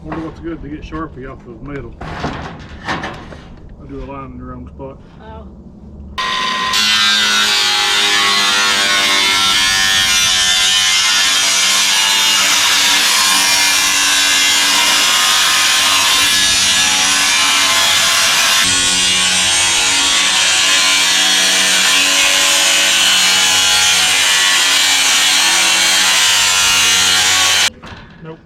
Wonder what's good to get Sharpie off of metal. I do a line in the wrong spot. Oh. Nope.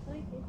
Thank you.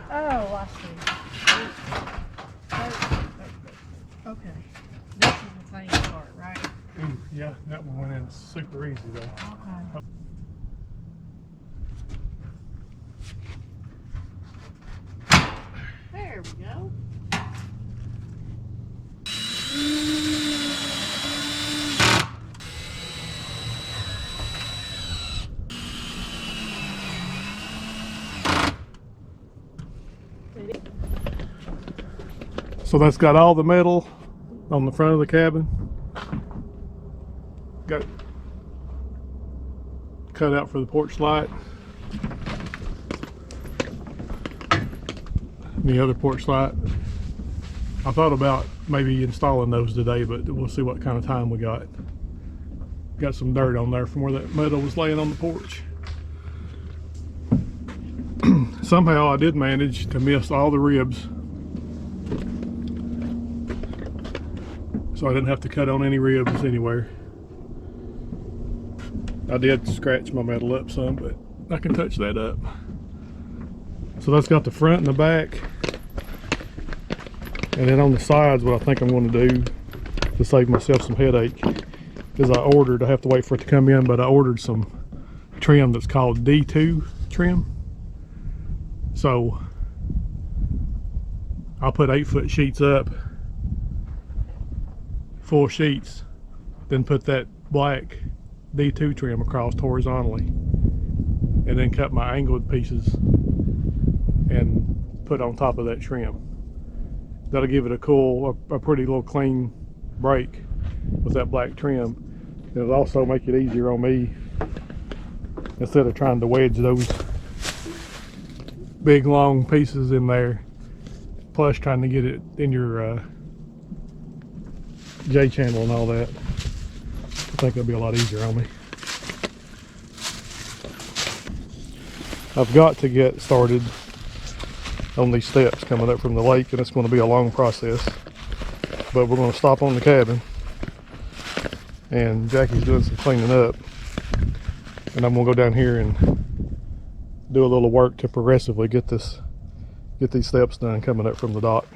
Oh, I see. Okay. This is the same part, right? Ooh, yeah, that one went in super easy though. Okay. There we go. So that's got all the metal on the front of the cabin. Got cut out for the porch light. The other porch light. I thought about maybe installing those today, but we'll see what kind of time we got. Got some dirt on there from where that metal was laying on the porch. Somehow I did manage to miss all the ribs, so I didn't have to cut on any ribs anywhere. I did scratch my metal up some, but I can touch that up. So that's got the front and the back. And then on the sides, what I think I'm going to do to save myself some headache is I have to wait for it to come in, but I ordered some trim that's called D2 trim. So I'll put 8-foot sheets up, full sheets, then put that black D2 trim across horizontally, and then cut my angled pieces and put on top of that trim. That'll give it a pretty little clean brake with that black trim. It'll also make it easier on me instead of trying to wedge those big long pieces in there, plus trying to get it in your J channel and all that. I think it'll be a lot easier on me. I've got to get started on these steps coming up from the lake, and it's going to be a long process, but we're going to stop on the cabin, and Jackie's doing some cleaning up, and I'm going to go down here and do a little work to progressively get these steps done coming up from the dock.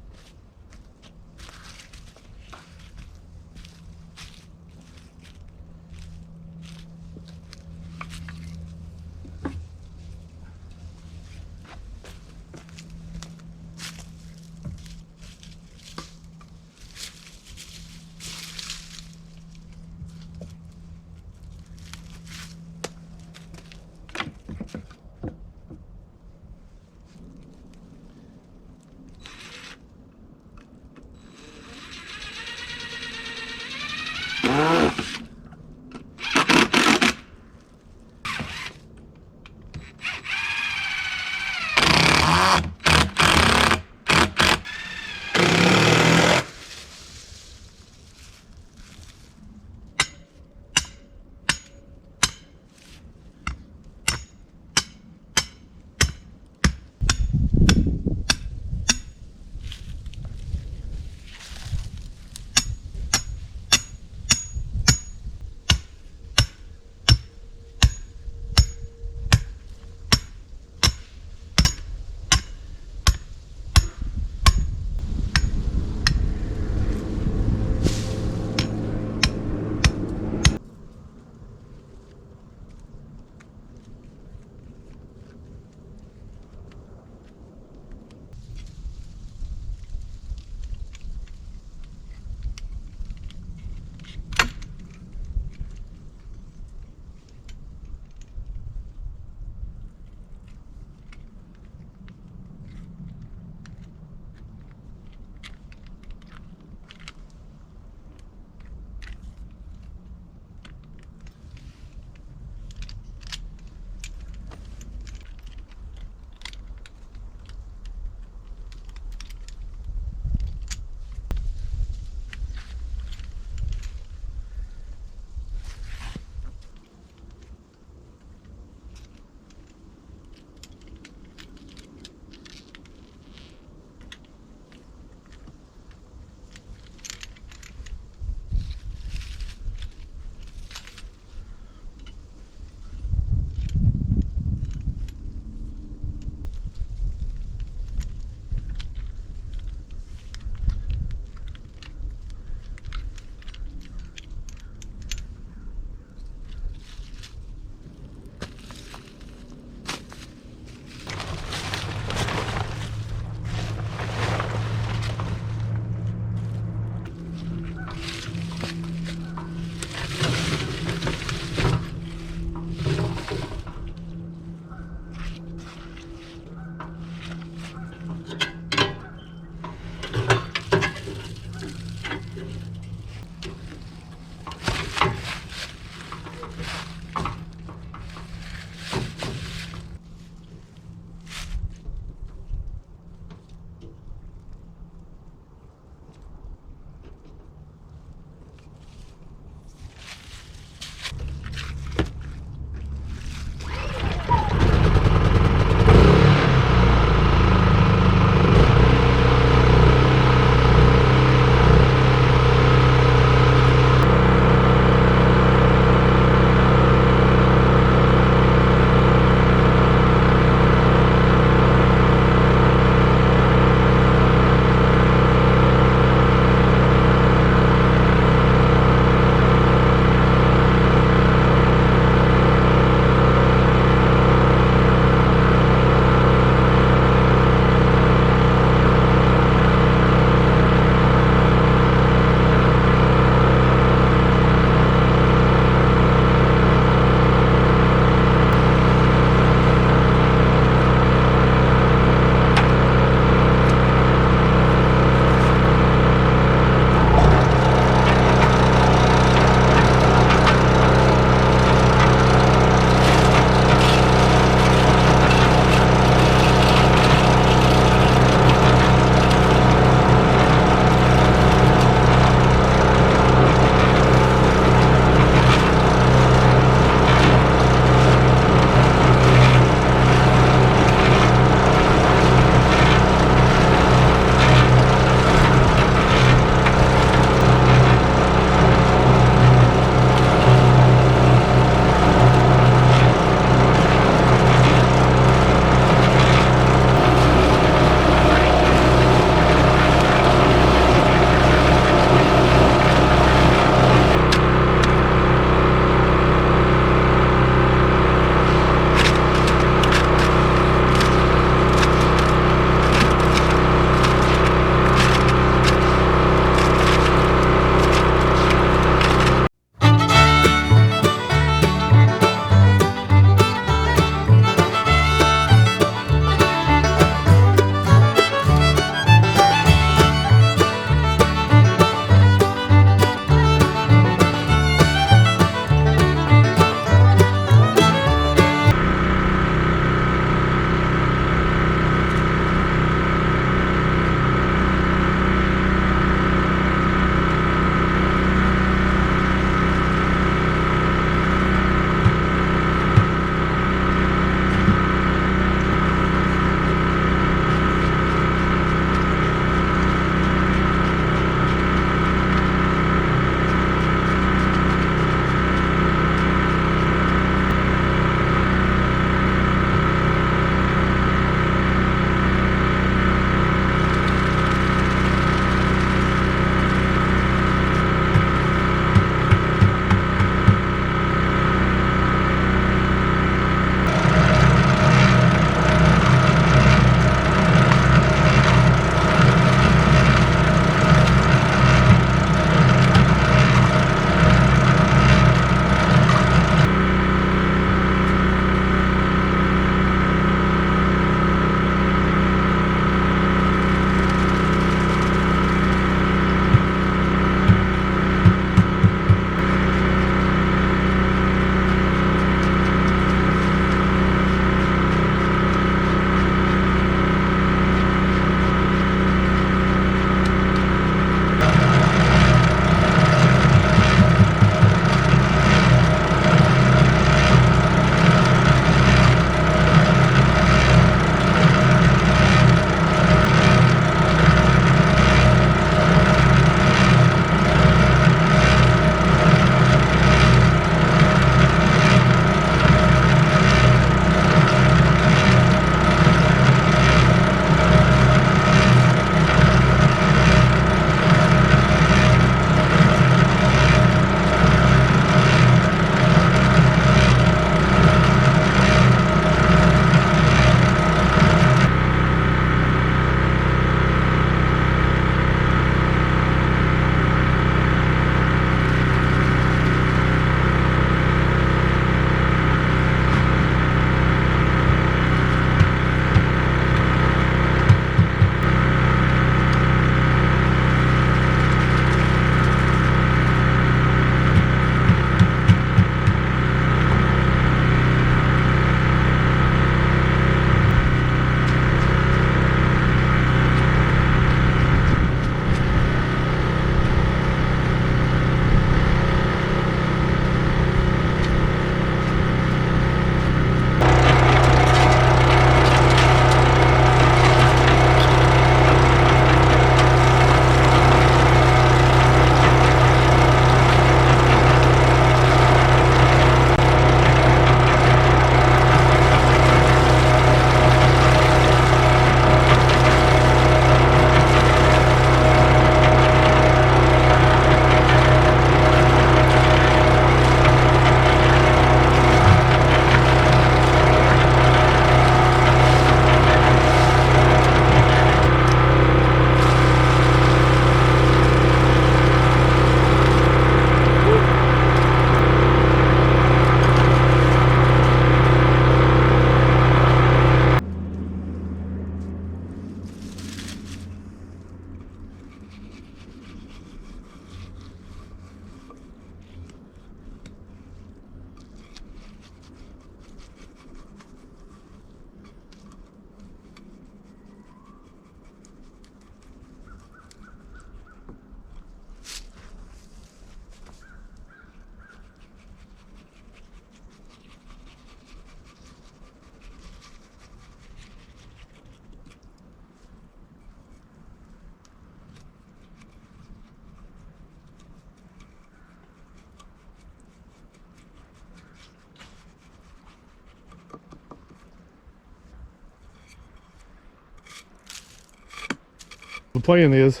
plan is,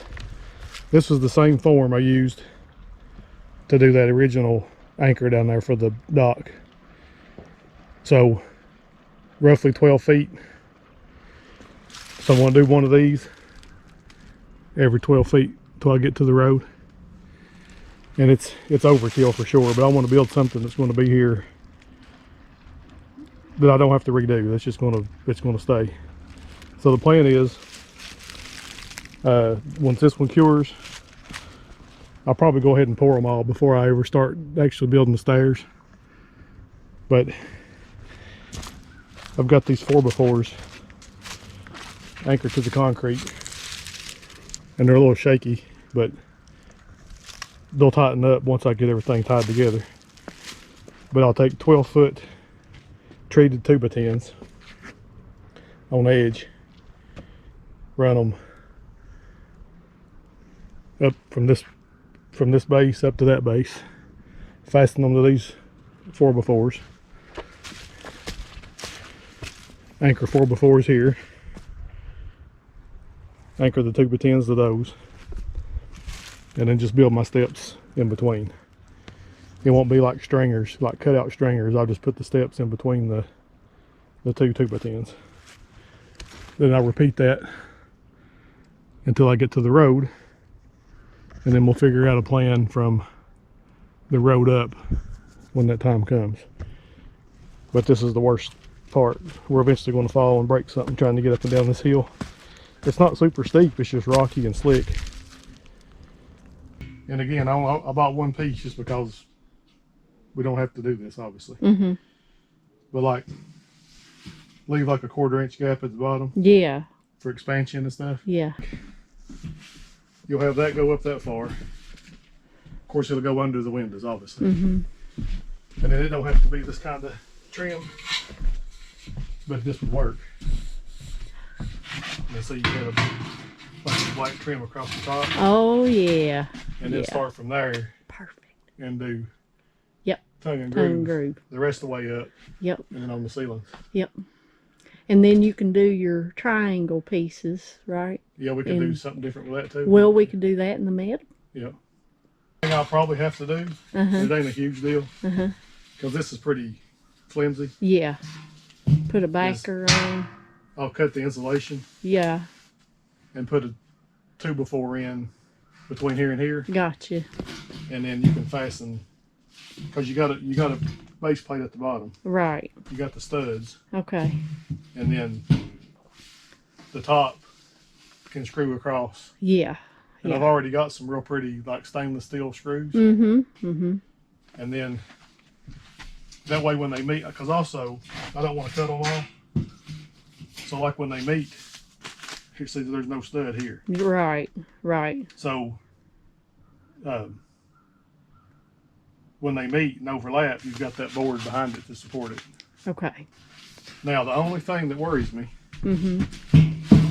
this was the same form I used to do that original anchor down there for the dock. So roughly 12 feet. So I'm going to do one of these every 12 feet until I get to the road. And it's overkill for sure, but I want to build something that's going to be here that I don't have to redo. That's just going to stay. So the plan is, once this one cures, I'll probably go ahead and pour them all before I ever start actually building the stairs. But I've got these 4x4s anchored to the concrete, and they're a little shaky, but they'll tighten up once I get everything tied together. But I'll take 12-foot treated 2x10s on edge, run them up from this base up to that base, fasten them to these 4x4s, anchor 4x4s here, anchor the 2x10s to those, and then just build my steps in between. It won't be like stringers, like cutout stringers. I'll just put the steps in between the two 2x10s. Then I'll repeat that until I get to the road, and then we'll figure out a plan from the road up when that time comes. But this is the worst part. We're eventually going to fall and break something trying to get up and down this hill. It's not super steep, it's just rocky and slick. And again, I bought one piece just because we don't have to do this, obviously. Mm-hmm. But like, leave like a 1/4 inch gap at the bottom. Yeah. For expansion and stuff. Yeah. You'll have that go up that far. Of course, it'll go under the windows, obviously. Mm-hmm. And then it don't have to be this kind of trim, but this would work. And so you get a bunch of black trim across the top. Oh yeah. And then start from there. Perfect. And do Tongue tongue and groove groove. the rest of the way up. Yep. And then on the ceilings. Yep. And then you can do your triangle pieces, right? Yeah, we can do something different with that too. Well, we could do that in the middle. Yeah. Thing I'll probably have to do, it ain't a huge deal, because this is pretty flimsy. Yeah. Put a backer on. I'll cut the insulation. Yeah. And put a 2x4 in between here and here. Gotcha. And then you can fasten, because you got a base plate at the bottom. Right. You got the studs. Okay. And then the top can screw across. Yeah. And I've already got some real pretty like stainless steel screws. Mm-hmm. And then that way when they meet, because also I don't want to cut them off. So like when they meet, here, see there's no stud here. Right. Right. So when they meet and overlap, you've got that board behind it to support it. Okay. Now the only thing that worries me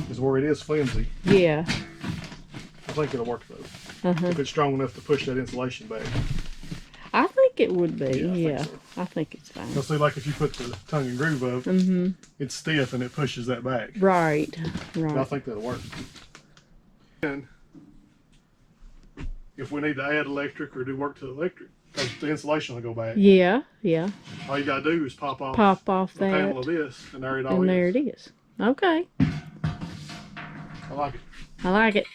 is where it is flimsy. Yeah. I think it'll work though. If it's strong enough to push that insulation back. I think it would be. Yeah, I think it's fine. You'll see, like if you put the tongue and groove up, it's stiff and it pushes that back. Right. Right. I think that'll work. And if we need to add electric or do work to the electric, because the insulation will go back. Yeah. Yeah. All you gotta do is pop off the panel of this, and there it all is. And there it is. Okay. I like it. I like it.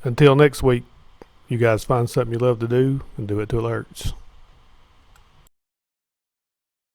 Until next week, you guys find something you love to do and do it till it hurts.